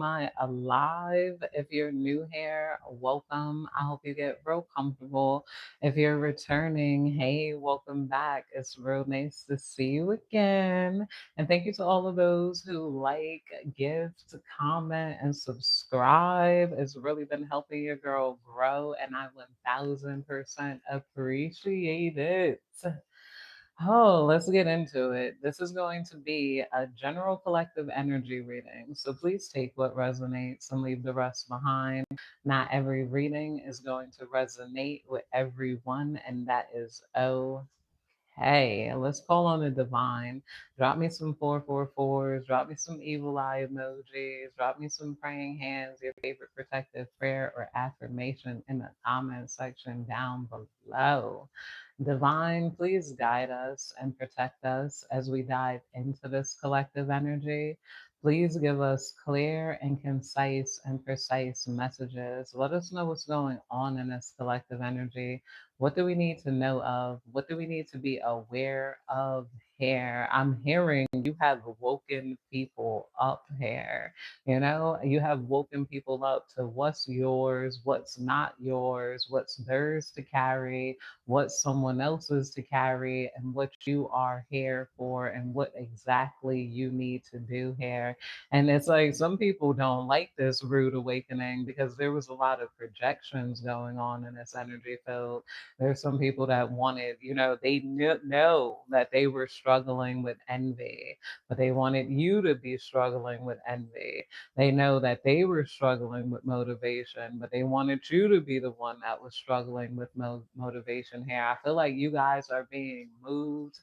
I alive? If you're new here, welcome. I hope you get real comfortable. If you're returning, hey, welcome back. It's real nice to see you again. And thank you to all of those who like, gift, comment, and subscribe. It's really been helping your girl grow, and I 1000% appreciate it. Oh, let's get into it. This is going to be a general collective energy reading. So please take what resonates and leave the rest behind. Not every reading is going to resonate with everyone, and that is okay. Let's call on the divine. Drop me some 444s, drop me some evil eye emojis, drop me some praying hands, your favorite protective prayer or affirmation in the comment section down below. Divine, please guide us and protect us as we dive into this collective energy. Please give us clear and concise and precise messages. Let us know what's going on in this collective energy. What do we need to know of? What do we need to be aware of here? I'm hearing you have woken people up here. You know, you have woken people up to what's yours, what's not yours, what's theirs to carry, what someone else's to carry, and what you are here for, and what exactly you need to do here. And it's like some people don't like this rude awakening because there was a lot of projections going on in this energy field. There's some people that wanted, they know that they were struggling with envy, but they wanted you to be struggling with envy. They know that they were struggling with motivation, but they wanted you to be the one that was struggling with motivation here. I feel like you guys are being moved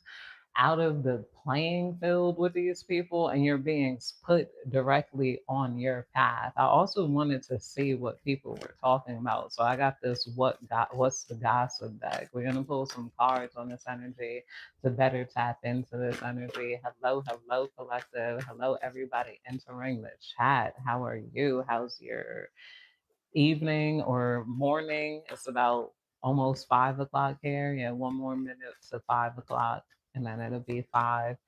out of the playing field with these people and you're being put directly on your path. I also wanted to see what people were talking about. So I got this what's the gossip deck. We're gonna pull some cards on this energy to better tap into this energy. Hello, hello, collective. Hello, everybody entering the chat. How are you? How's your evening or morning? It's about almost 5 o'clock here. Yeah, one more minute to 5 o'clock, and then it'll be five.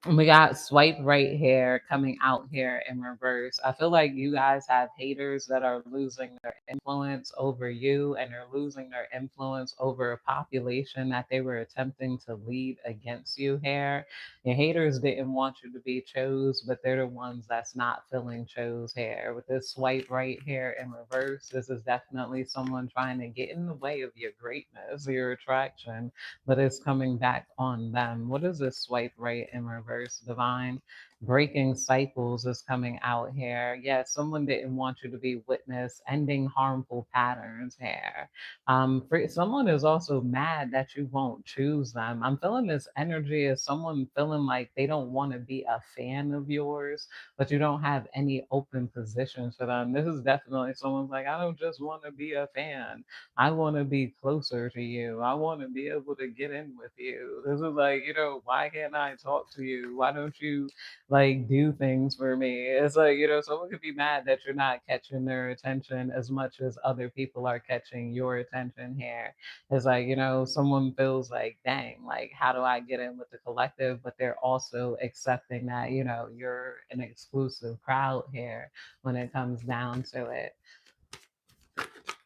We got swipe right here coming out here in reverse. I feel like you guys have haters that are losing their influence over you and are losing their influence over a population that they were attempting to lead against you here. Your haters didn't want you to be chose, but they're the ones that's not feeling chose here. With this swipe right here in reverse, this is definitely someone trying to get in the way of your greatness, your attraction, but it's coming back on them. What is this swipe right in reverse, divine? Breaking cycles is coming out here. Yeah, someone didn't want you to be witness, ending harmful patterns here. Someone is also mad that you won't choose them. I'm feeling this energy as someone feeling like they don't want to be a fan of yours, but you don't have any open positions for them. This is definitely someone's like, I don't just want to be a fan. I want to be closer to you. I want to be able to get in with you. This is like, why can't I talk to you? Why don't you like do things for me? It's like, someone could be mad that you're not catching their attention as much as other people are catching your attention here. It's like, someone feels like, dang, like, how do I get in with the collective? But they're also accepting that, you're an exclusive crowd here when it comes down to it.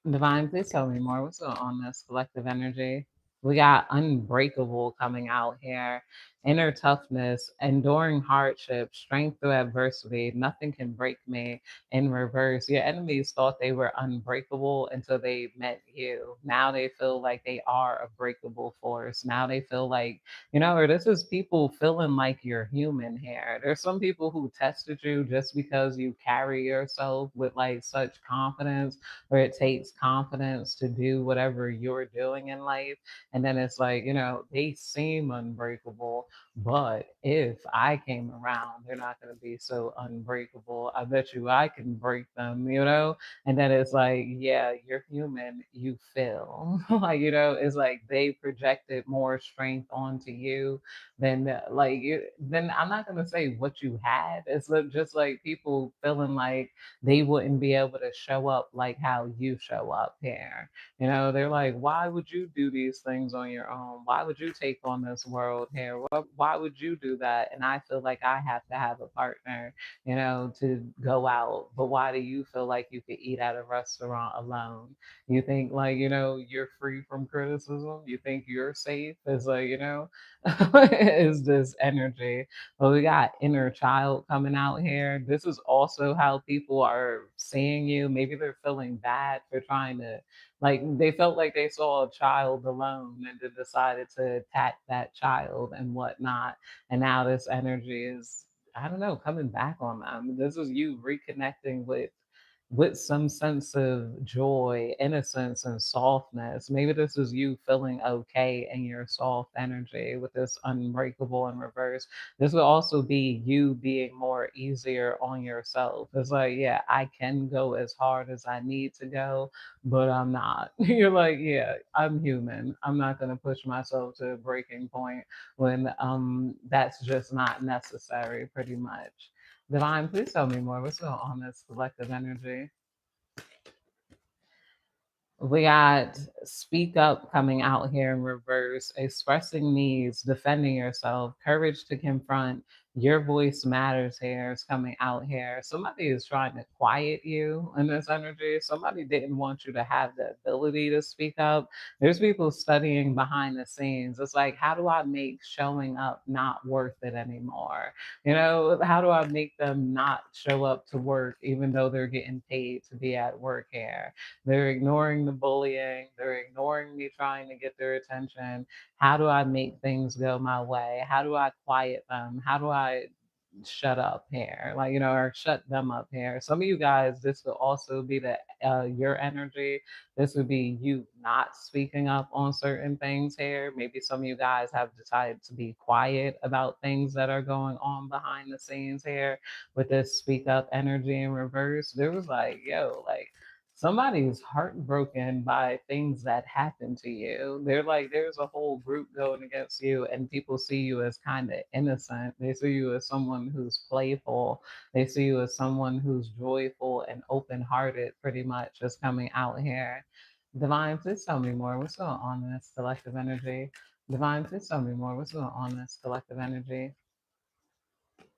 Divine, please tell me more. What's going on this collective energy? We got unbreakable coming out here. Inner toughness, enduring hardship, strength through adversity. Nothing can break me in reverse. Your enemies thought they were unbreakable until they met you. Now they feel like they are a breakable force. Now they feel like, or this is people feeling like you're human here. There's some people who tested you just because you carry yourself with like such confidence, where it takes confidence to do whatever you're doing in life. And then it's like, they seem unbreakable, but if I came around, they're not going to be so unbreakable. I bet you I can break them. And then it's like, yeah, you're human, you feel like, it's like they projected more strength onto you than then I'm not going to say what you had. It's just like people feeling like they wouldn't be able to show up like how you show up here. They're like, why would you do these things on your own? Why would you take on this world here? Why why would you do that? And I feel like I have to have a partner, to go out. But why do you feel like you could eat at a restaurant alone? You think like, you're free from criticism? You think you're safe? It's like, is this energy? But we got inner child coming out here. This is also how people are seeing you. Maybe they're feeling bad for trying to, like, they felt like they saw a child alone and then decided to attack that child and whatnot. And now this energy is, I don't know, coming back on them. This is you reconnecting with some sense of joy, innocence, and softness. Maybe this is you feeling okay in your soft energy with this unbreakable in reverse. This will also be you being more easier on yourself. It's like, yeah, I can go as hard as I need to go, but I'm not. You're like, yeah, I'm human. I'm not going to push myself to a breaking point when that's just not necessary, pretty much. Divine, please tell me more. What's going on this collective energy? We got speak up coming out here in reverse, expressing needs, defending yourself, courage to confront. Your voice matters here is coming out here. Somebody is trying to quiet you in this energy. Somebody didn't want you to have the ability to speak up. There's people studying behind the scenes. It's like, how do I make showing up not worth it anymore? How do I make them not show up to work even though they're getting paid to be at work here? They're ignoring the bullying. They're ignoring me trying to get their attention. How do I make things go my way? How do I quiet them? How do I shut up here? Like, or shut them up here. Some of you guys, this would also be your energy. This would be you not speaking up on certain things here. Maybe some of you guys have decided to be quiet about things that are going on behind the scenes here with this speak up energy in reverse. There was like, yo, like somebody's heartbroken by things that happen to you. They're like, there's a whole group going against you, and people see you as kind of innocent. They see you as someone who's playful. They see you as someone who's joyful and open hearted, pretty much, just coming out here. Divine, please tell me more. What's going on in this collective energy? Divine, please tell me more. What's going on in this collective energy?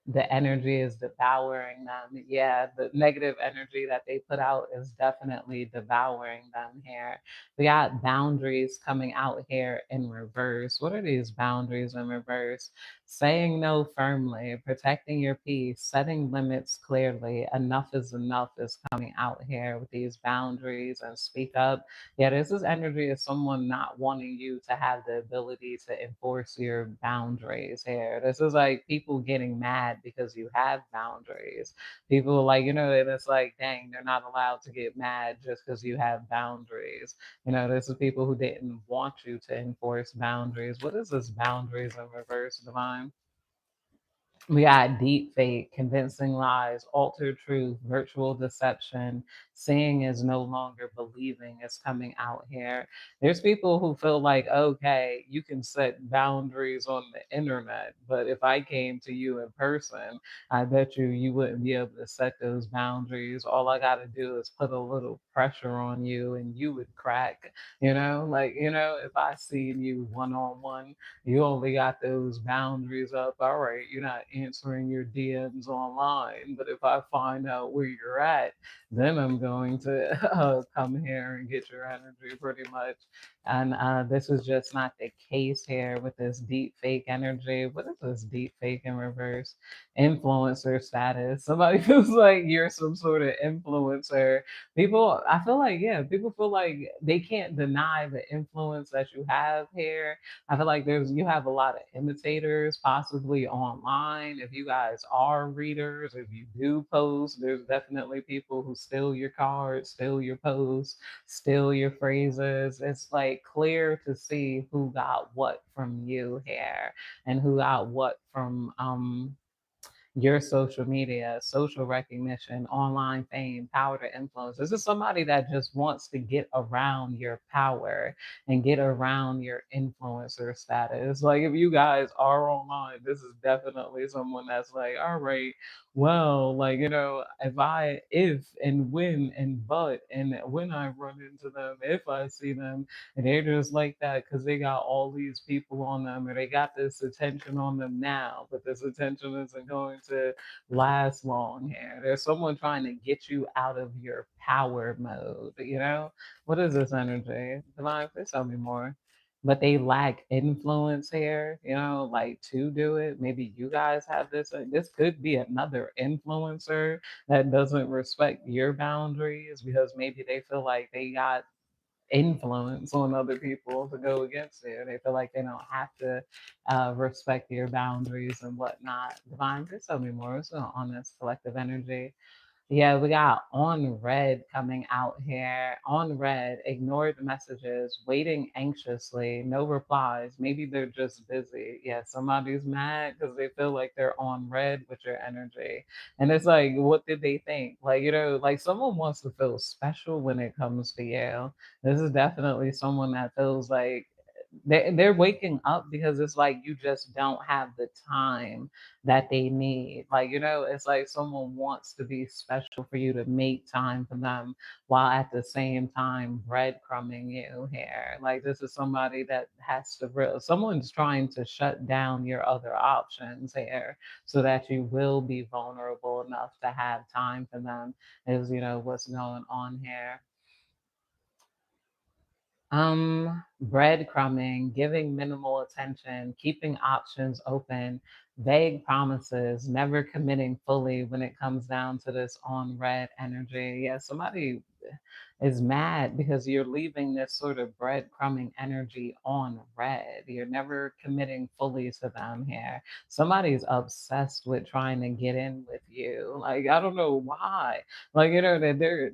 The energy is devouring them. Yeah, the negative energy that they put out is definitely devouring them here. We got boundaries coming out here in reverse. What are these boundaries in reverse? Saying no firmly, protecting your peace, setting limits clearly. Enough is enough is coming out here with these boundaries and speak up. Yeah, this is energy of someone not wanting you to have the ability to enforce your boundaries here. This is like people getting mad because you have boundaries. People like, and it's like, dang, they're not allowed to get mad just because you have boundaries. This is people who didn't want you to enforce boundaries. What is this boundaries in reverse, Divine? We got deep fake, convincing lies, altered truth, virtual deception. Seeing is no longer believing is coming out here. There's people who feel like, okay, you can set boundaries on the internet, but if I came to you in person, I bet you wouldn't be able to set those boundaries. All I got to do is put a little pressure on you and you would crack, like, if I seen you one on one, you only got those boundaries up. All right, you're not answering your DMs online, but if I find out where you're at, then I'm going to come here and get your energy pretty much. And this is just not the case here with this deep fake energy. What is this deep fake in reverse? Influencer status. Somebody feels like you're some sort of influencer. People, I feel like, yeah, people feel like they can't deny the influence that you have here. I feel like you have a lot of imitators possibly online. If you guys are readers, if you do post, there's definitely people who steal your cards, steal your posts, steal your phrases. It's like clear to see who got what from you here and who got what from your social media, social recognition, online fame, power to influence. This is somebody that just wants to get around your power and get around your influencer status. Like if you guys are online, this is definitely someone that's like, all right, well, like, if and when and but and when I run into them, if I see them, and they're just like that because they got all these people on them or they got this attention on them now, but this attention isn't going to last long here. There's someone trying to get you out of your power mode, you know? What is this energy? Divine, please tell me more. But they lack influence here, like to do it. Maybe you guys have this. This could be another influencer that doesn't respect your boundaries because maybe they feel like they got influence on other people to go against it. They feel like they don't have to respect your boundaries and whatnot. Divine, please tell me more. What's on this collective energy? Yeah, we got on red coming out here. On red, ignored messages, waiting anxiously, no replies. Maybe they're just busy. Yeah, somebody's mad because they feel like they're on red with your energy. And it's like, what did they think? Like, like someone wants to feel special when it comes to you. This is definitely someone that feels like they're waking up because it's like you just don't have the time that they need. Like, it's like someone wants to be special for you to make time for them while at the same time breadcrumbing you here. Like, this is somebody that has to someone's trying to shut down your other options here so that you will be vulnerable enough to have time for them, is, what's going on here. Breadcrumbing, giving minimal attention, keeping options open, vague promises, never committing fully when it comes down to this on red energy. Yeah, somebody is mad because you're leaving this sort of breadcrumbing energy on red. You're never committing fully to them here. Somebody's obsessed with trying to get in with you. Like, I don't know why. Like, that they're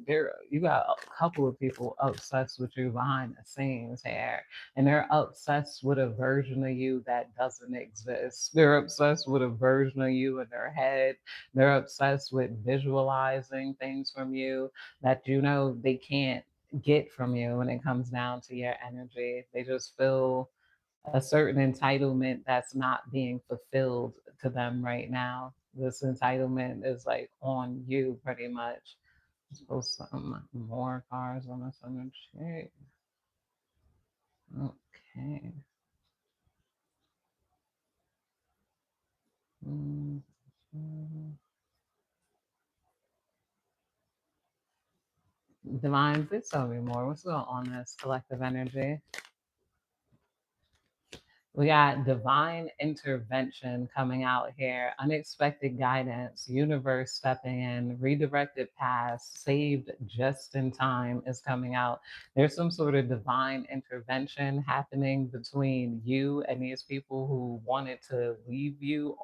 you got a couple of people obsessed with you behind the scenes here, and they're obsessed with a version of you that doesn't exist. They're obsessed with a version of you in their head. They're obsessed with visualizing things from you that they can't get from you when it comes down to your energy. They just feel a certain entitlement that's not being fulfilled to them right now. This entitlement is like on you pretty much. Let's pull some more cards on this energy. Okay. Mm-hmm. Divine, please tell me more. What's going on in this collective energy? We got divine intervention coming out here, unexpected guidance, universe stepping in, redirected paths, saved just in time is coming out. There's some sort of divine intervention happening between you and these people who wanted to leave you.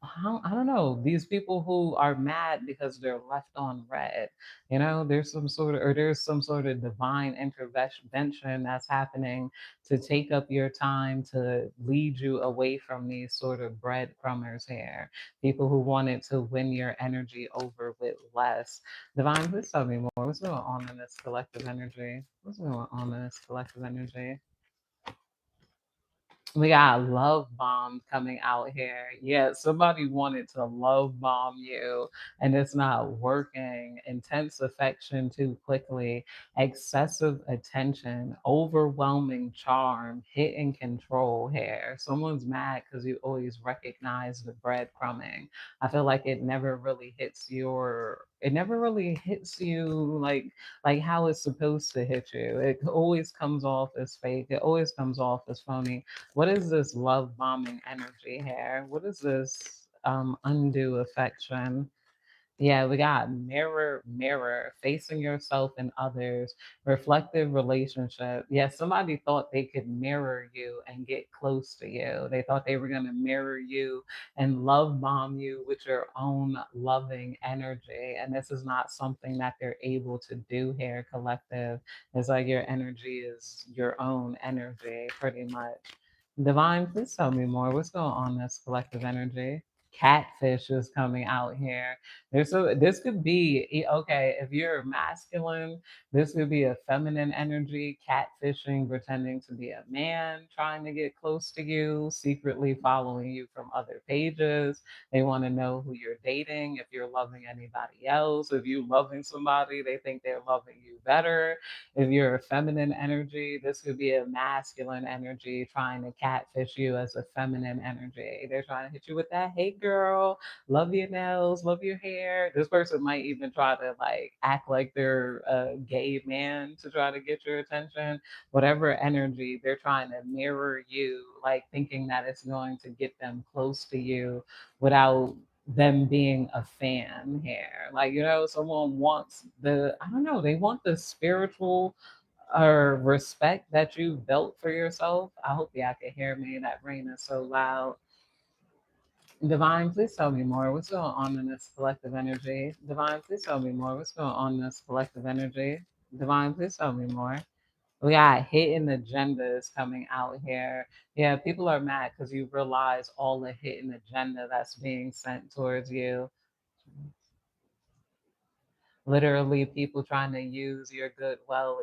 I don't know, these people who are mad because they're left on red. There's some sort of divine intervention that's happening to take up your time to lead you away from these sort of breadcrumbers here. People who wanted to win your energy over with less. Divine, please tell me more. What's going on in this collective energy? What's going on in this collective energy? We got love bombs coming out here. Yeah, somebody wanted to love bomb you and it's not working. Intense affection too quickly, excessive attention, overwhelming charm, hit and control here. Someone's mad because you always recognize the breadcrumbing. I feel like it never really hits you like how it's supposed to hit you. It always comes off as fake. It always comes off as phony. What is this love bombing energy here? What is this undue affection? Yeah, we got mirror, mirror, facing yourself and others, reflective relationship. Yeah, somebody thought they could mirror you and get close to you. They thought they were going to mirror you and love bomb you with your own loving energy. And this is not something that they're able to do here, collective. It's like your energy is your own energy, pretty much. Divine, please tell me more. What's going on in this collective energy? catfish is coming out here. This could be okay if you're masculine. This could be a feminine energy, catfishing, pretending to be a man, trying to get close to you, secretly following you from other pages. They want to know who you're dating, if you're loving anybody else. If you're loving somebody, they think they're loving you better. If you're a feminine energy, this could be a masculine energy trying to catfish you as a feminine energy. They're trying to hit you with that, hey girl, love your nails, love your hair. This person might even try to like act like they're a gay man to try to get your attention. Whatever energy, they're trying to mirror you, like thinking that it's going to get them close to you without them being a fan here. Like, someone wants I don't know, they want the spiritual or respect that you built for yourself. I hope y'all can hear me. That rain is so loud. Divine, please tell me more. What's going on in this collective energy? Divine, please tell me more. What's going on in this collective energy? Divine, please tell me more. We got hidden agendas coming out here. Yeah, people are mad because you realize all the hidden agenda that's being sent towards you. Literally people trying to use your goodwill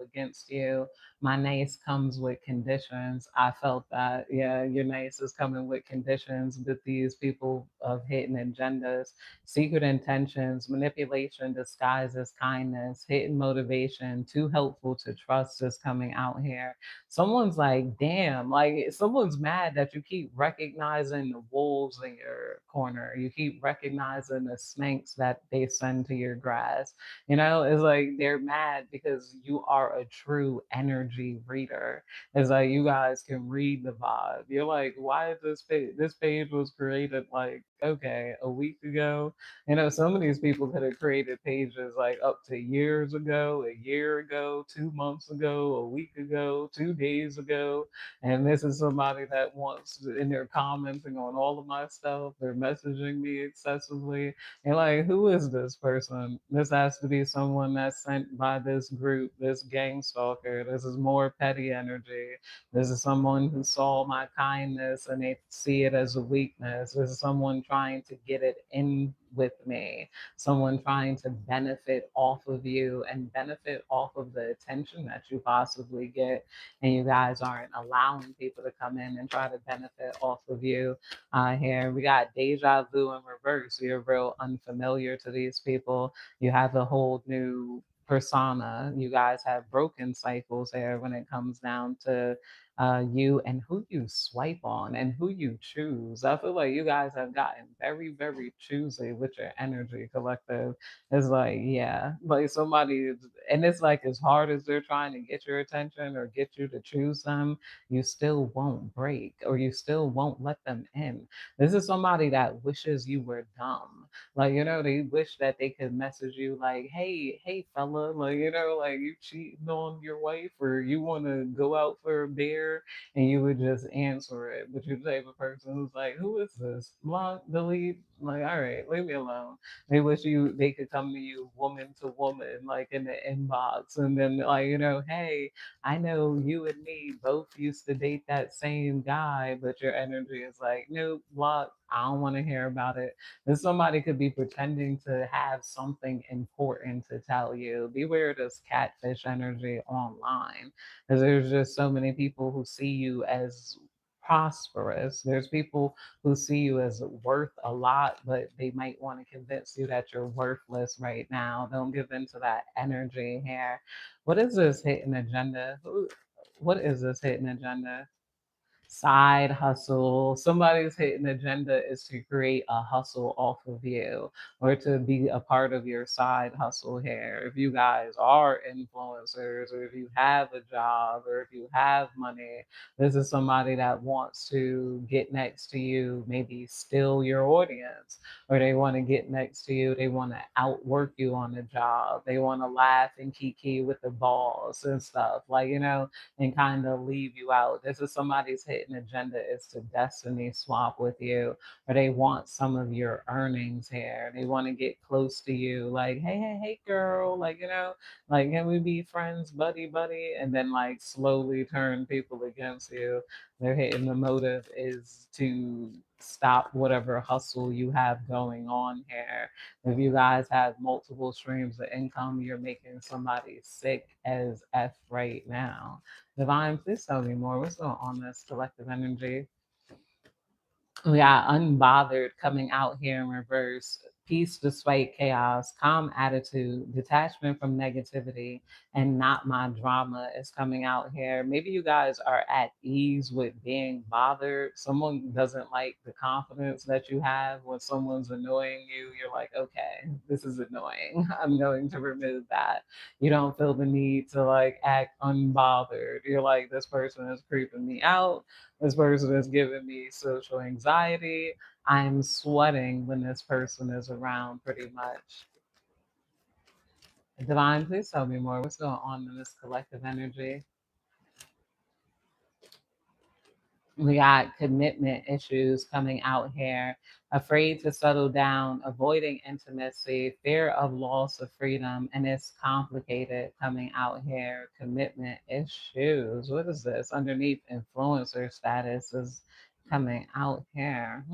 against you. My niece comes with conditions. I felt that. Yeah, your niece is coming with conditions with these people of hidden agendas, secret intentions, manipulation disguised as kindness, hidden motivation, too helpful to trust is coming out here. Someone's like, damn, like someone's mad that you keep recognizing the wolves in your corner. You keep recognizing the snakes that they send to your grass. It's like they're mad because you are a true energy reader. It's like you guys can read the vibe. You're like, why is this page was created like, okay, a week ago? Some of these people could have created pages like up to years ago, a year ago, 2 months ago, a week ago, 2 days ago. And this is somebody that wants, and they're commenting on all of my stuff. They're messaging me excessively. And like, who is this person? This has to be someone that's sent by this group, this gang stalker. This is more petty energy. This is someone who saw my kindness and they see it as a weakness. This is someone trying to get it in with me, someone trying to benefit off of you and benefit off of the attention that you possibly get. And you guys aren't allowing people to come in and try to benefit off of you. Here we got deja vu in reverse. You're real unfamiliar to these people. You have a whole new persona. You guys have broken cycles there when it comes down to you and who you swipe on and who you choose. I feel like you guys have gotten very, very choosy with your energy collective. It's like, yeah, like and it's like as hard as they're trying to get your attention or get you to choose them, you still won't break or you still won't let them in. This is somebody that wishes you were dumb. Like, they wish that they could message you like, hey fella, like, like you cheating on your wife or you want to go out for a beer and you would just answer it. But you're the type of person who's like, who is this? Block, delete, like, all right, leave me alone. They wish they could come to you woman to woman, like in the inbox, and then like, hey, I know you and me both used to date that same guy, but your energy is like, nope, block. I don't want to hear about it. And somebody could be pretending to have something important to tell you. Beware of this catfish energy online, because there's just so many people who see you as prosperous. There's people who see you as worth a lot, but they might want to convince you that you're worthless right now. Don't give in to that energy here. What is this hidden agenda? What is this hidden agenda? Side hustle. Somebody's hidden agenda is to create a hustle off of you or to be a part of your side hustle here. If you guys are influencers or if you have a job or if you have money, this is somebody that wants to get next to you, maybe steal your audience, or they want to get next to you. They want to outwork you on the job. They want to laugh and kiki with the boss and stuff. Like, and kind of leave you out. This is somebody's hidden agenda is to destiny swap with you, or they want some of your earnings here. They want to get close to you, like, hey, girl, like, like, can we be friends, buddy, buddy? And then like slowly turn people against you. They're hitting the motive is to stop whatever hustle you have going on here. If you guys have multiple streams of income, you're making somebody sick as F right now. Divine, please tell me more. What's going on this collective energy? We got unbothered coming out here in reverse. Peace despite chaos, calm attitude, detachment from negativity, and not my drama is coming out here. Maybe you guys are at ease with being bothered. Someone doesn't like the confidence that you have when someone's annoying you. You're like, okay, this is annoying. I'm going to remove that. You don't feel the need to like act unbothered. You're like, this person is creeping me out. This person is giving me social anxiety. I'm sweating when this person is around, pretty much. Divine, please tell me more. What's going on in this collective energy? We got commitment issues coming out here, afraid to settle down, avoiding intimacy, fear of loss of freedom, and it's complicated coming out here. Commitment issues. What is this? Underneath influencer status is coming out here.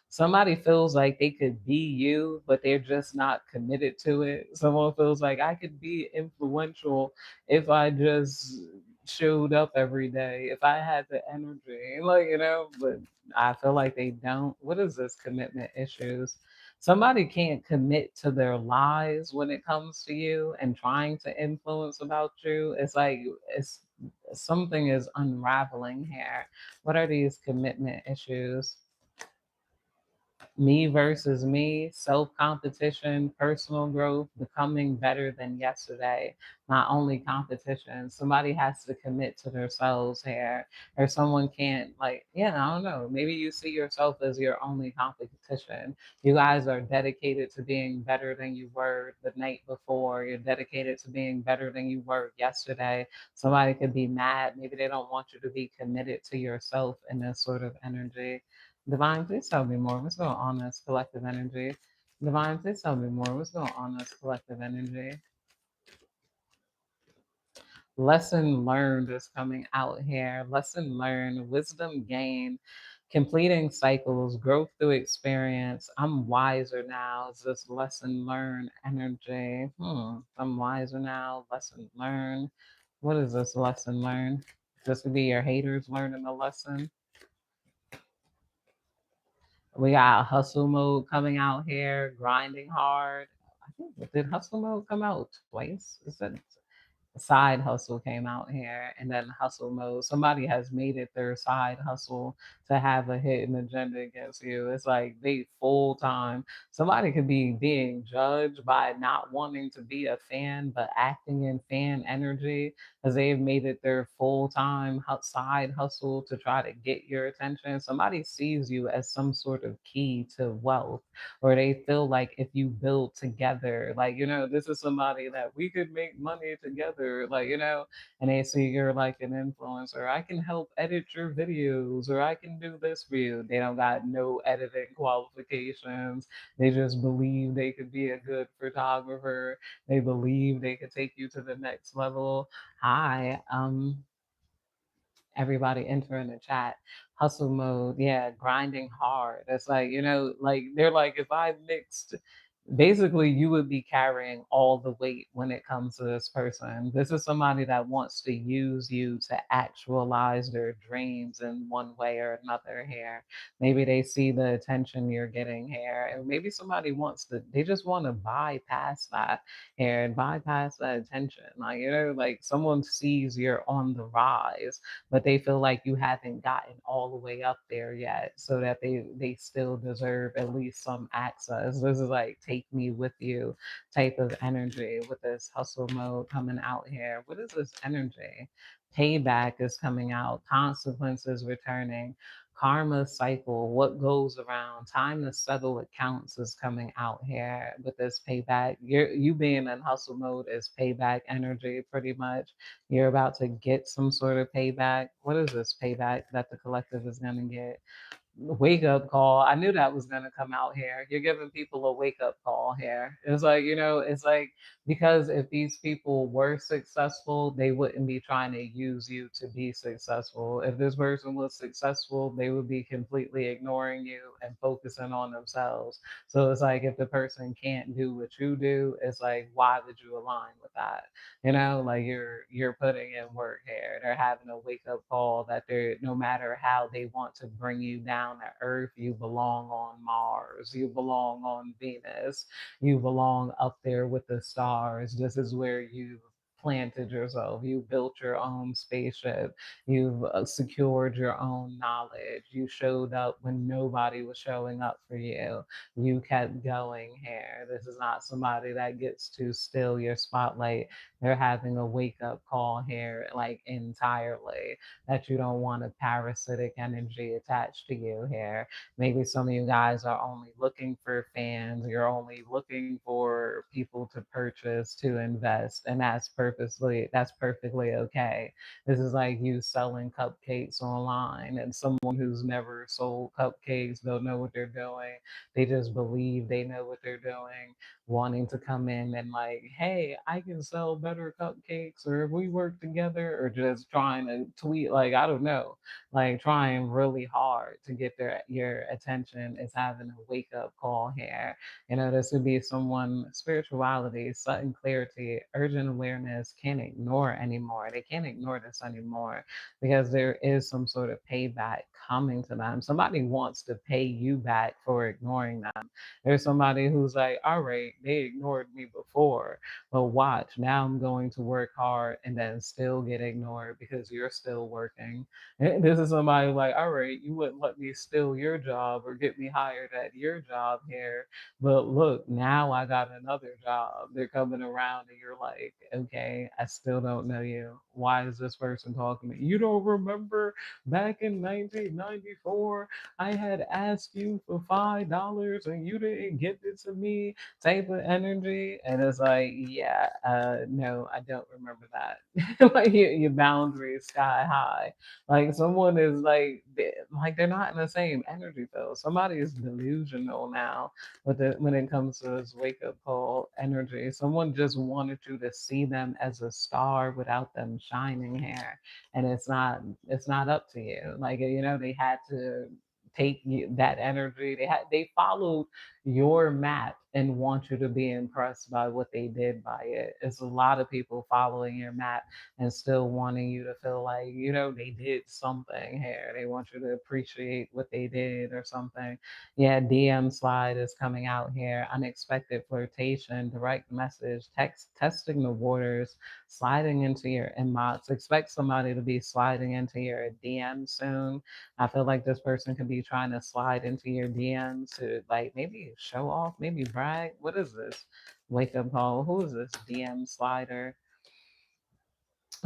Somebody feels like they could be you, but they're just not committed to it. Someone feels like I could be influential if I just showed up every day, if I had the energy, like, but I feel like they don't. What is this commitment issues? Somebody can't commit to their lies when it comes to you and trying to influence about you. It's like it's something is unraveling here. What are these commitment issues? Me versus me, self competition, personal growth, becoming better than yesterday. Not only competition, somebody has to commit to themselves here, or someone can't, like, yeah, I don't know. Maybe you see yourself as your only competition. You guys are dedicated to being better than you were the night before. You're dedicated to being better than you were yesterday. Somebody could be mad. Maybe they don't want you to be committed to yourself in this sort of energy. Divine, please tell me more. What's going on in this collective energy? Divine, please tell me more. What's going on in this collective energy? Lesson learned is coming out here. Lesson learned, wisdom gained, completing cycles, growth through experience. I'm wiser now. Is this lesson learned energy? I'm wiser now. Lesson learned. What is this lesson learned? This could be your haters learning a lesson. We got hustle mode coming out here, grinding hard. I think did hustle mode come out twice? Is that side hustle came out here and then hustle mode. Somebody has made it their side hustle to have a hidden agenda against you. It's like they full time. Somebody could be being judged by not wanting to be a fan, but acting in fan energy because they've made it their full time side hustle to try to get your attention. Somebody sees you as some sort of key to wealth, or they feel like if you build together, like, this is somebody that we could make money together, like, and they see you're like an influencer. I can help edit your videos, or I can do this for you. They don't got no editing qualifications. They just believe they could be a good photographer. They believe they could take you to the next level. Hi, everybody enter in the chat. Hustle mode, yeah, grinding hard. It's like, like they're like, if I mixed, basically, you would be carrying all the weight when it comes to this person. This is somebody that wants to use you to actualize their dreams in one way or another here. Maybe they see the attention you're getting here, and maybe somebody wants to, they just want to bypass that here and bypass that attention. Like, like someone sees you're on the rise, but they feel like you haven't gotten all the way up there yet, so that they still deserve at least some access. This is like take me with you type of energy with this hustle mode coming out here. What is this energy? Payback is coming out, consequences returning, karma cycle, what goes around, time to settle accounts is coming out here with this payback. You being in hustle mode is payback energy, pretty much. You're about to get some sort of payback. What is this payback that the collective is going to get? Wake up call. I knew that was gonna come out here. You're giving people a wake up call here. It's like, it's like because if these people were successful, they wouldn't be trying to use you to be successful. If this person was successful, they would be completely ignoring you and focusing on themselves. So it's like if the person can't do what you do, it's like why would you align with that? Like you're putting in work here. They're having a wake up call that they're no matter how they want to bring you down to earth, you belong on Mars, you belong on Venus, you belong up there with the stars. This is where you planted yourself. You built your own spaceship. You've secured your own knowledge. You showed up when nobody was showing up for you. You kept going here. This is not somebody that gets to steal your spotlight. They're having a wake up call here, like entirely, that you don't want a parasitic energy attached to you here. Maybe some of you guys are only looking for fans, you're only looking for people to purchase, to invest, and that's perfectly okay. This is like you selling cupcakes online, and someone who's never sold cupcakes don't know what they're doing. They just believe they know what they're doing, wanting to come in and like, hey, I can sell better cupcakes, or if we work together, or just trying to tweet, like, I don't know, like trying really hard to get your attention is having a wake up call here. This would be someone spirituality, sudden clarity, urgent awareness, can't ignore anymore. They can't ignore this anymore because there is some sort of payback coming to them. Somebody wants to pay you back for ignoring them. There's somebody who's like, all right, they ignored me before, but watch, now I'm going to work hard and then still get ignored because you're still working. And this is somebody like, all right, you wouldn't let me steal your job or get me hired at your job here. But look, now I got another job. They're coming around and you're like, okay, I still don't know you. Why is this person talking to me? You don't remember back in 1994? I had asked you for $5 and you didn't give it to me, type of energy. And it's like, yeah, no, I don't remember that. Like your boundaries sky high. Like someone is like they're not in the same energy field. Somebody is delusional now when it comes to this wake up call energy. Someone just wanted you to see them as a star without them shining here. And it's not up to you. Like, they had to take that energy. They followed your map and want you to be impressed by what they did by it. It's a lot of people following your map and still wanting you to feel like, they did something here. They want you to appreciate what they did or something. Yeah, DM slide is coming out here. Unexpected flirtation, direct message, text, testing the waters, sliding into your inbox. Expect somebody to be sliding into your DM soon. I feel like this person could be trying to slide into your DMs to like maybe show off, maybe brag. What is this? Wake up call. Who is this DM slider?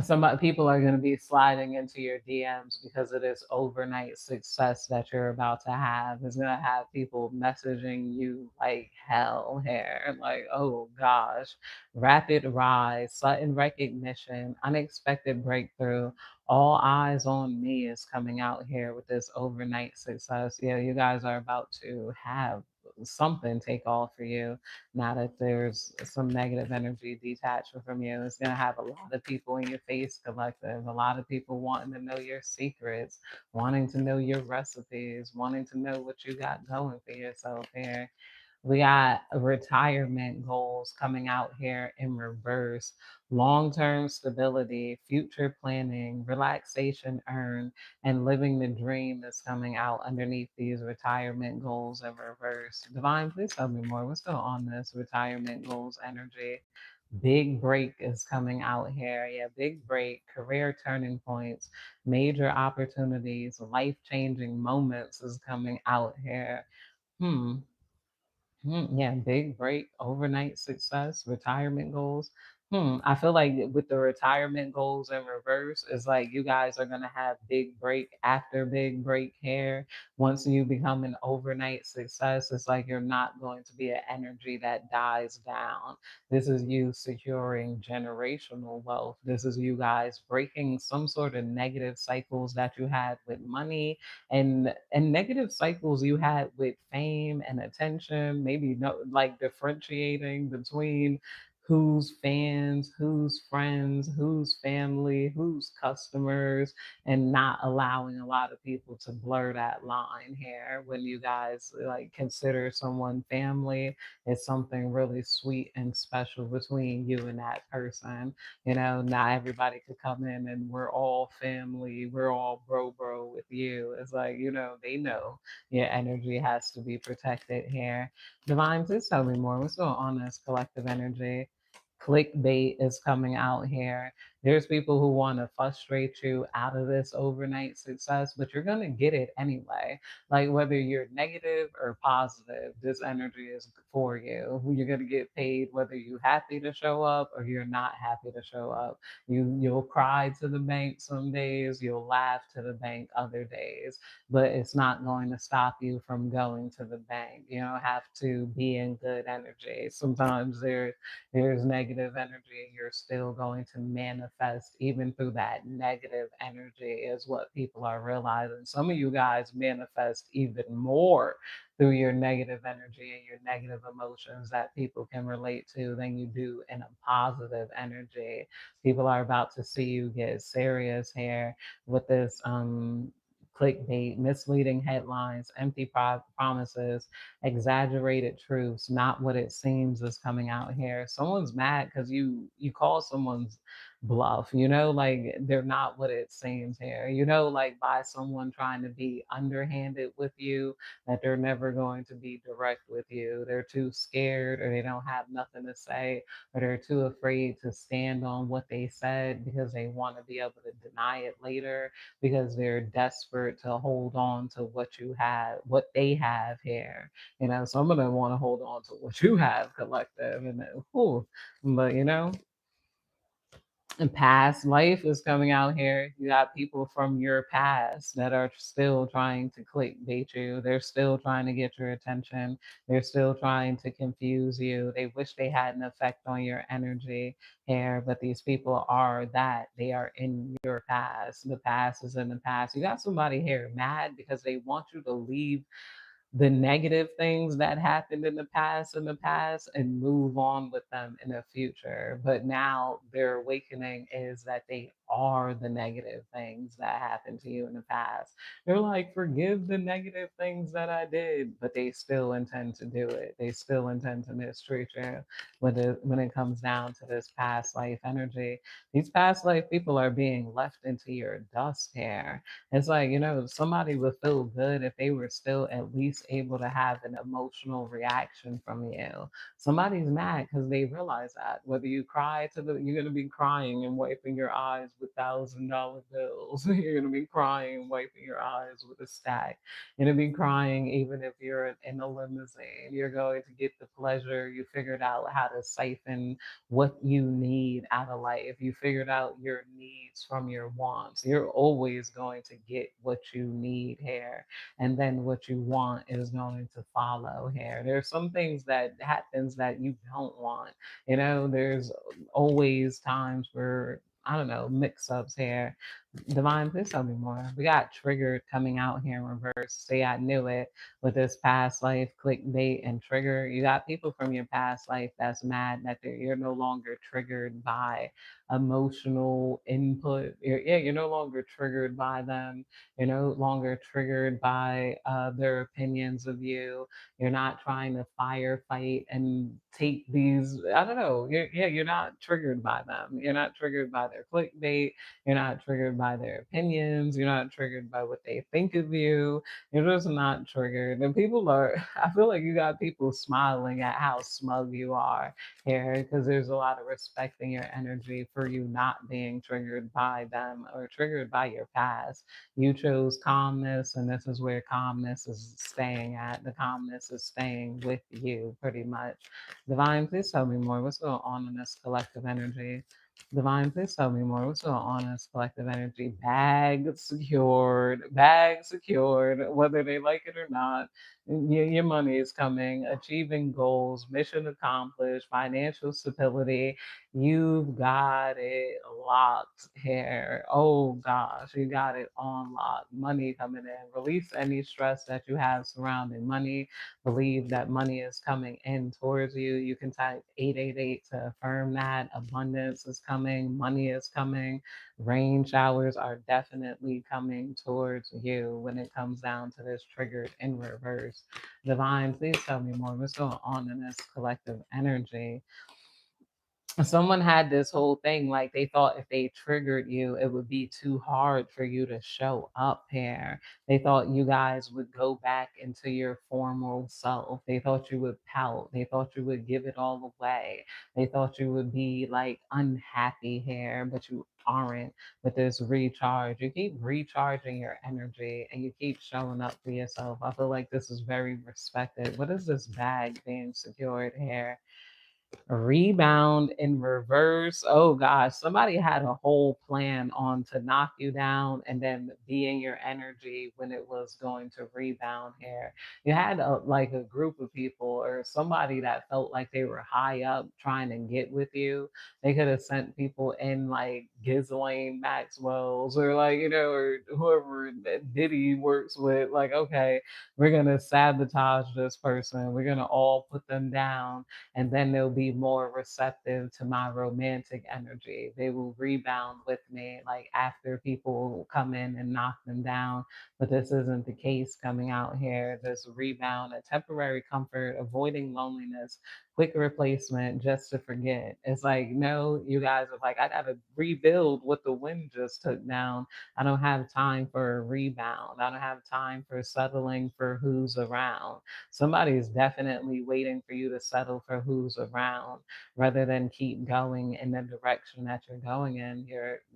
Some people are going to be sliding into your DMs because of this overnight success that you're about to have. It's going to have people messaging you like hell here. Like, oh gosh, rapid rise, sudden recognition, unexpected breakthrough. All eyes on me is coming out here with this overnight success. Yeah, you guys are about to have something take off for you now that there's some negative energy detached from you. It's going to have a lot of people in your face collective, a lot of people wanting to know your secrets, wanting to know your recipes, wanting to know what you got going for yourself here. We got retirement goals coming out here in reverse. Long term stability, future planning, relaxation earned, and living the dream is coming out underneath these retirement goals in reverse. Divine, please tell me more. What's going on this retirement goals energy? Big break is coming out here. Yeah, big break, career turning points, major opportunities, life changing moments is coming out here. Yeah, big break, overnight success, retirement goals. I feel like with the retirement goals in reverse, it's like you guys are gonna have big break after big break here. Once you become an overnight success, it's like you're not going to be an energy that dies down. This is you securing generational wealth. This is you guys breaking some sort of negative cycles that you had with money and negative cycles you had with fame and attention, maybe no like differentiating between who's fans, who's friends, who's family, who's customers, and not allowing a lot of people to blur that line here. When you guys like consider someone family, it's something really sweet and special between you and that person. You know, not everybody could come in and we're all family, we're all bro with you. It's like, you know, they know your energy has to be protected here. Divine, please tell me more. What's going on in this collective energy? Clickbait is coming out here. There's people who want to frustrate you out of this overnight success, but you're going to get it anyway. Like whether you're negative or positive, this energy is for you. You're going to get paid whether you're happy to show up or you're not happy to show up. You'll cry to the bank some days, you'll laugh to the bank other days, but it's not going to stop you from going to the bank. You don't have to be in good energy. Sometimes there's negative energy, you're still going to manifest even through that negative energy, is what people are realizing. Some of you guys manifest even more through your negative energy and your negative emotions that people can relate to than you do in a positive energy. People are about to see you get serious here with this clickbait, misleading headlines, empty promises, exaggerated truths, not what it seems is coming out here. Someone's mad because you call someone's bluff, you know, like they're not what it seems here. You know, like by someone trying to be underhanded with you, that they're never going to be direct with you. They're too scared or they don't have nothing to say or they're too afraid to stand on what they said because they want to be able to deny it later because they're desperate to hold on to what you have, what they have here. You know, some of them want to hold on to what you have, collective, and ooh, but you know, and past life is coming out here. You got people from your past that are still trying to clickbait you. They're still trying to get your attention. They're still trying to confuse you. They wish they had an effect on your energy here, but these people are that. They are in your past. The past is in the past. You got somebody here mad because they want you to leave the negative things that happened in the past and move on with them in the future. But now their awakening is that they are the negative things that happened to you in the past. They're like, forgive the negative things that I did, but they still intend to do it. They still intend to mistreat you when it comes down to this past life energy. These past life people are being left into your dust here. It's like, you know, somebody would feel good if they were still at least able to have an emotional reaction from you. Somebody's mad because they realize that. Whether you cry to the, you're going to be crying and wiping your eyes with $1,000 bills. You're going to be crying and wiping your eyes with a stack. You're going to be crying even if you're in a limousine. You're going to get the pleasure. You figured out how to siphon what you need out of life. You figured out your needs from your wants. You're always going to get what you need here. And then what you want is going to follow here. There's some things that happens that you don't want. You know, there's always times where I don't know, mix ups here. Divine, please tell me more. We got triggered coming out here in reverse. Say I knew it with this past life clickbait and trigger. You got people from your past life that's mad that you're no longer triggered by emotional input. You're no longer triggered by them. You're no longer triggered by their opinions of you. You're not trying to firefight and take these. I don't know. You're not triggered by them. You're not triggered by their clickbait. You're not triggered by their opinions. You're not triggered by what they think of you. You're just not triggered. And people are, I feel like you got people smiling at how smug you are here because there's a lot of respect in your energy for you not being triggered by them or triggered by your past. You chose calmness, and this is where calmness is staying at. The calmness is staying with you pretty much. Divine, please tell me more. What's going on in this collective energy? Divine, please tell me more. What's going on in this collective energy? Bag secured, whether they like it or not. Your money is coming, achieving goals, mission accomplished, financial stability. You've got it locked here. Oh gosh, you got it on lock. Money coming in. Release any stress that you have surrounding money. Believe that money is coming in towards you. You can type 888 to affirm that. Abundance is coming, money is coming. Rain showers are definitely coming towards you when it comes down to this triggered in reverse. Divine, please tell me more. What's going on in this collective energy? Someone had this whole thing like they thought if they triggered you, it would be too hard for you to show up here. They thought you guys would go back into your formal self. They thought you would pout. They thought you would give it all away. They thought you would be like unhappy here, but you aren't. With this recharge, you keep recharging your energy and you keep showing up for yourself. I feel like this is very respected. What is this bag being secured here? Rebound in reverse. Oh gosh, somebody had a whole plan on to knock you down and then be in your energy when it was going to rebound here. You had like a group of people or somebody that felt like they were high up trying to get with you. They could have sent people in like Ghislaine Maxwell's or like, or whoever Diddy works with. Like, okay, we're going to sabotage this person. We're going to all put them down and then they'll be more receptive to my romantic energy. They will rebound with me, like after people come in and knock them down. But this isn't the case coming out here. This rebound, a temporary comfort, avoiding loneliness, quick replacement just to forget. It's like, no, you guys are like, I got to rebuild what the wind just took down. I don't have time for a rebound. I don't have time for settling for who's around. Somebody's definitely waiting for you to settle for who's around rather than keep going in the direction that you're going in.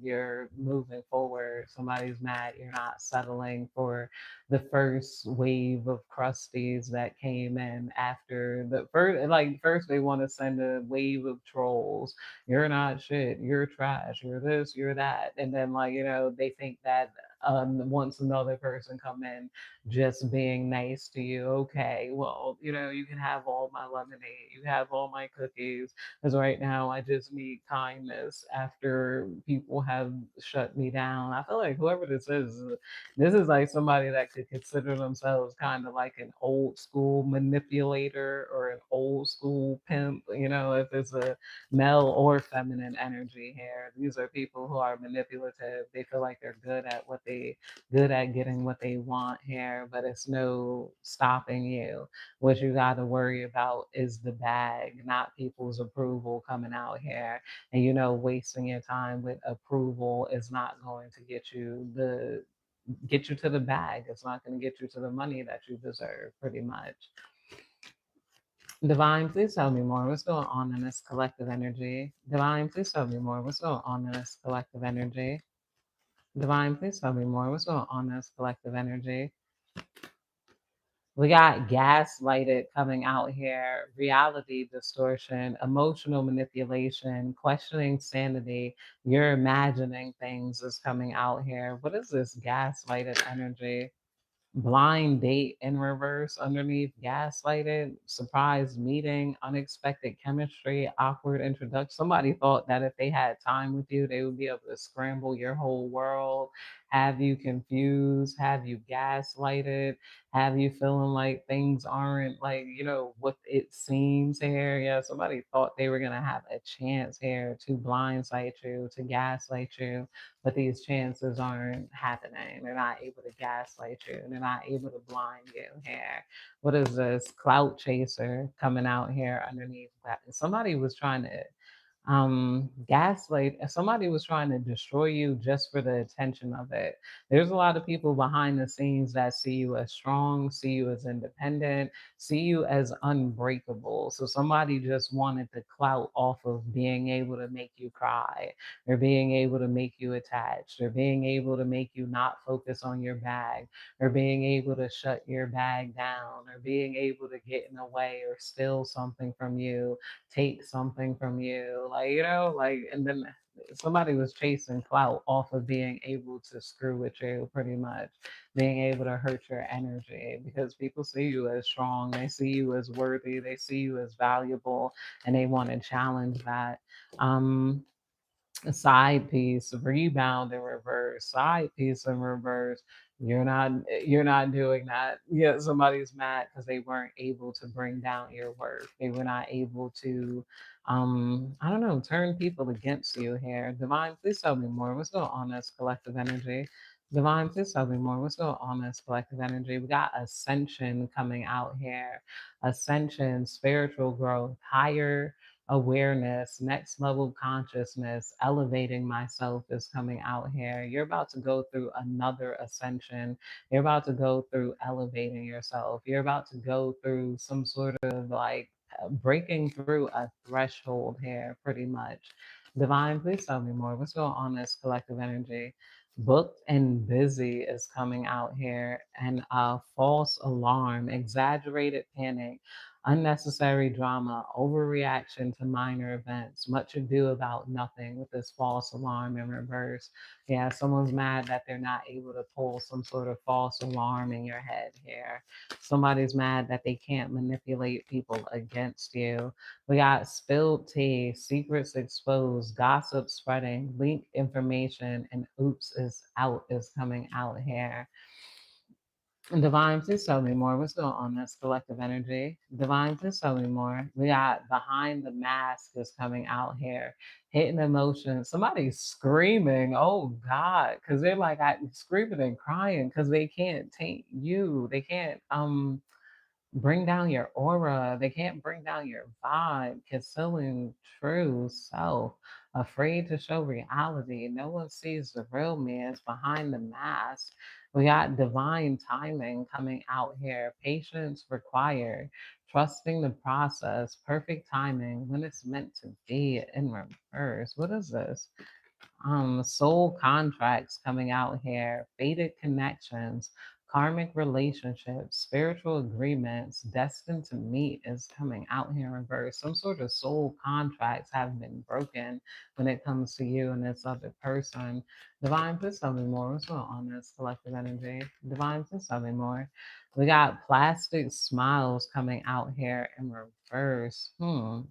You're moving forward. Somebody's mad you're not settling for the first wave of crusties that came in after the first. Like first they want to send a wave of trolls. You're not shit, you're trash, you're this, you're that. And then like, they think that once another person come in just being nice to you. Okay, well, you can have all my lemonade, you have all my cookies, because right now I just need kindness after people have shut me down. I feel like whoever this is like somebody that could consider themselves kind of like an old school manipulator or an old school pimp, if it's a male or feminine energy here. These are people who are manipulative. They feel like they're good at getting what they want here, but it's no stopping you. What you got to worry about is the bag, not people's approval coming out here. And wasting your time with approval is not going to get you to the bag. It's not going to get you to the money that you deserve, pretty much. Divine, please tell me more. What's going on in this collective energy? Divine, please tell me more. What's going on in this collective energy? Divine, please tell me more. What's going on in this collective energy? We got gaslighted coming out here, reality distortion, emotional manipulation, questioning sanity. You're imagining things is coming out here. What is this gaslighted energy? Blind date in reverse underneath, gaslighted, surprise meeting, unexpected chemistry, awkward introduction. Somebody thought that if they had time with you, they would be able to scramble your whole world, have you confused, have you gaslighted, have you feeling like things aren't like, what it seems here. Yeah, somebody thought they were going to have a chance here to blindside you, to gaslight you, but these chances aren't happening. They're not able to gaslight you. They're not able to blind you here. What is this clout chaser coming out here underneath that? Somebody was trying to Gaslight, if somebody was trying to destroy you just for the attention of it. There's a lot of people behind the scenes that see you as strong, see you as independent, see you as unbreakable. So somebody just wanted the clout off of being able to make you cry, or being able to make you attached, or being able to make you not focus on your bag, or being able to shut your bag down, or being able to get in the way or steal something from you, take something from you, like, like, and then somebody was chasing clout off of being able to screw with you, pretty much, being able to hurt your energy because people see you as strong, they see you as worthy, they see you as valuable, and they want to challenge that. Um, a side piece, rebound in reverse, side piece in reverse. You're not doing that. Yeah, somebody's mad because they weren't able to bring down your work. They were not able to I don't know, turn people against you here. Divine, please tell me more. What's going on this collective energy? Divine, please tell me more. What's going on this collective energy? We got ascension coming out here. Ascension, spiritual growth, higher awareness, next level consciousness, elevating myself is coming out here. You're about to go through another ascension. You're about to go through elevating yourself. You're about to go through some sort of like breaking through a threshold here, pretty much. Divine, please tell me more. What's going on this collective energy? Booked and busy is coming out here, and a false alarm, exaggerated panic, unnecessary drama, overreaction to minor events, much ado about nothing with this false alarm in reverse. Yeah, someone's mad that they're not able to pull some sort of false alarm in your head here. Somebody's mad that they can't manipulate people against you. We got spilled tea, secrets exposed, gossip spreading, leak information, and oops is out is coming out here. Divine, please tell me more. What's going on this collective energy? Divine, please tell me more. We got behind the mask is coming out here, hitting emotions. Somebody's screaming, oh God, because they're like screaming and crying because they can't take you. They can't bring down your aura. They can't bring down your vibe, concealing true self, afraid to show reality. No one sees the real me. It's behind the mask. We got divine timing coming out here, patience required, trusting the process, perfect timing when it's meant to be in reverse. What is this? Soul contracts coming out here, fated connections, karmic relationships, spiritual agreements, destined to meet is coming out here in reverse. Some sort of soul contracts have been broken when it comes to you and this other person. Divine, please tell me more. What's going on this collective energy? Divine, please tell me more. We got plastic smiles coming out here in reverse.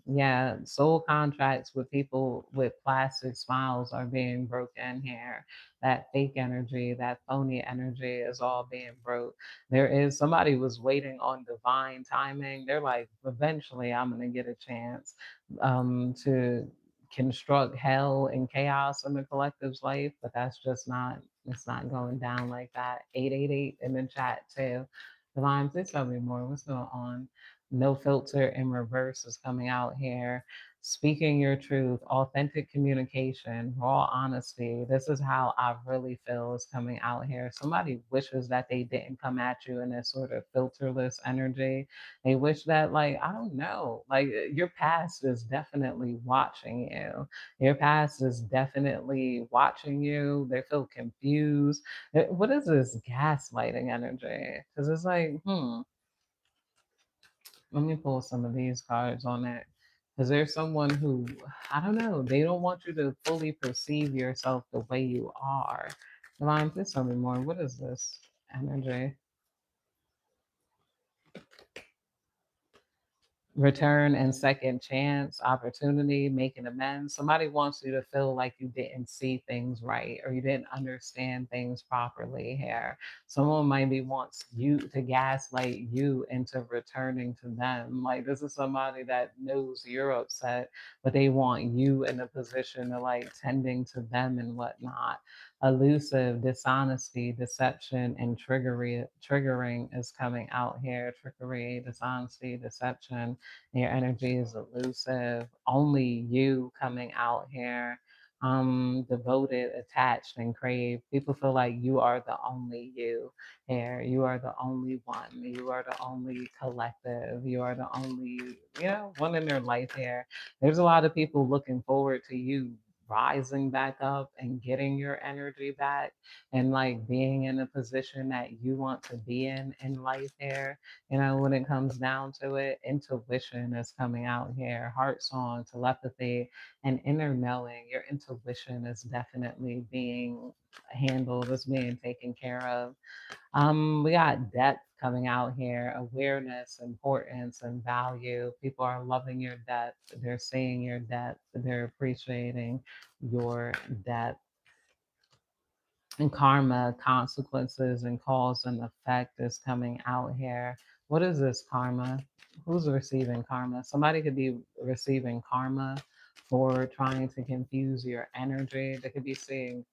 Yeah, soul contracts with people with plastic smiles are being broken here. That fake energy, that phony energy is all being broke. There is somebody was waiting on divine timing. They're like, eventually I'm gonna get a chance to construct hell and chaos in the collective's life, but that's just not, it's not going down like that. 888 in the chat too. Divine, please tell me more. What's going on? No filter in reverse is coming out here. Speaking your truth, authentic communication, raw honesty. This is how I really feel is coming out here. Somebody wishes that they didn't come at you in this sort of filterless energy. They wish that, like, I don't know, like your past is definitely watching you. Your past is definitely watching you. They feel confused. What is this gaslighting energy? Because it's like, let me pull some of these cards on it. Because there's someone who, I don't know, they don't want you to fully perceive yourself the way you are. Divine, please tell me more. What is this energy? Return and second chance, opportunity, making amends. Somebody wants you to feel like you didn't see things right or you didn't understand things properly here. Someone maybe wants you to gaslight you into returning to them. Like, this is somebody that knows you're upset, but they want you in a position to like tending to them and whatnot. Elusive, dishonesty, deception, and triggering is coming out here. Trickery, dishonesty, deception, Your energy is elusive. Only you coming out here, devoted, attached, and crave. People feel like you are the only you here. You are the only one. You are the only collective. You are the only, one in their life here. There's a lot of people looking forward to you rising back up and getting your energy back and like being in a position that you want to be in life here. When it comes down to it, intuition is coming out here, heart song, telepathy, and inner knowing. Your intuition is definitely being handled, is being taken care of. We got depth coming out here, awareness, importance, and value. People are loving your depth. They're seeing your depth. They're appreciating your depth. And karma, consequences, and cause and effect is coming out here. What is this karma? Who's receiving karma? Somebody could be receiving karma for trying to confuse your energy. They could be seeing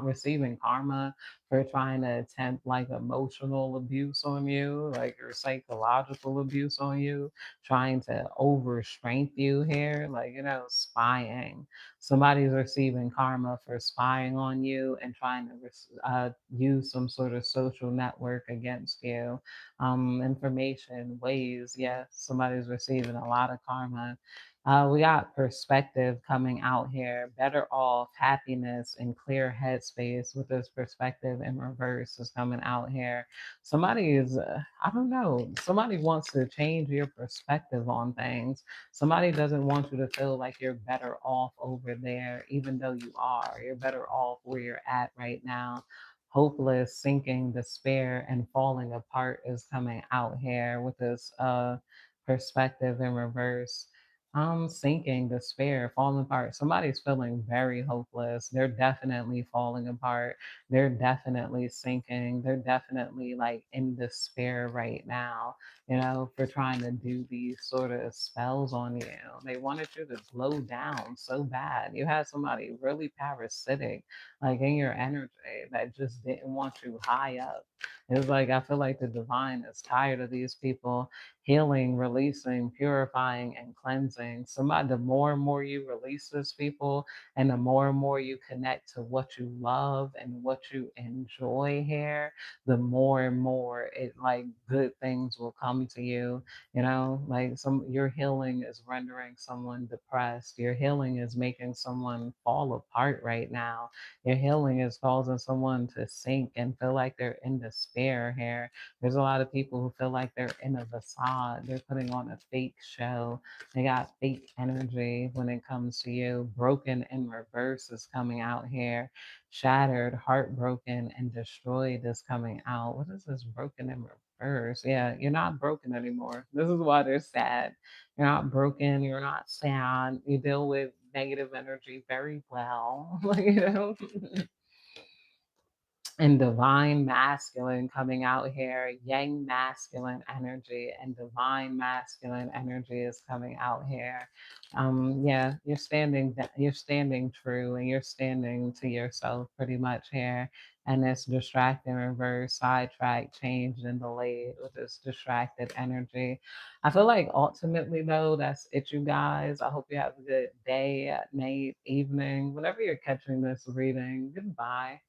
receiving karma for trying to attempt like emotional abuse on you, like or psychological abuse on you, trying to overstrength you here, like spying. Somebody's receiving karma for spying on you and trying to use some sort of social network against you. Information, ways, yes, somebody's receiving a lot of karma. We got perspective coming out here, better off, happiness, and clear headspace with this perspective in reverse is coming out here. Somebody is, I don't know, somebody wants to change your perspective on things. Somebody doesn't want you to feel like you're better off over there, even though you are. You're better off where you're at right now. Hopeless, sinking, despair, and falling apart is coming out here with this perspective in reverse. Sinking, despair, falling apart. Somebody's feeling very hopeless. They're definitely falling apart. They're definitely sinking. They're definitely like in despair right now, for trying to do these sort of spells on you. They wanted you to slow down so bad. You had somebody really parasitic, like in your energy, that just didn't want you high up. It was like, I feel like the divine is tired of these people healing, releasing, purifying, and cleansing. Somebody, the more and more you release these people, and the more and more you connect to what you love and what you enjoy here, the more and more it like good things will come to you. Like your healing is rendering someone depressed. Your healing is making someone fall apart right now. Your healing is causing someone to sink and feel like they're in despair here. There's a lot of people who feel like they're in a facade. They're putting on a fake show. They got fake energy when it comes to you. Broken in reverse is coming out here. Shattered, heartbroken, and destroyed is coming out. What is this broken in reverse? Yeah, you're not broken anymore. This is why they're sad. You're not broken. You're not sad. You deal with negative energy very well. And divine masculine coming out here, yang masculine energy and divine masculine energy is coming out here. Yeah, you're standing true and you're standing to yourself pretty much here. And it's distracted, reverse, sidetracked, changed, and delayed with this distracted energy. I feel like ultimately, though, that's it, you guys. I hope you have a good day, night, evening, whenever you're catching this reading. Goodbye.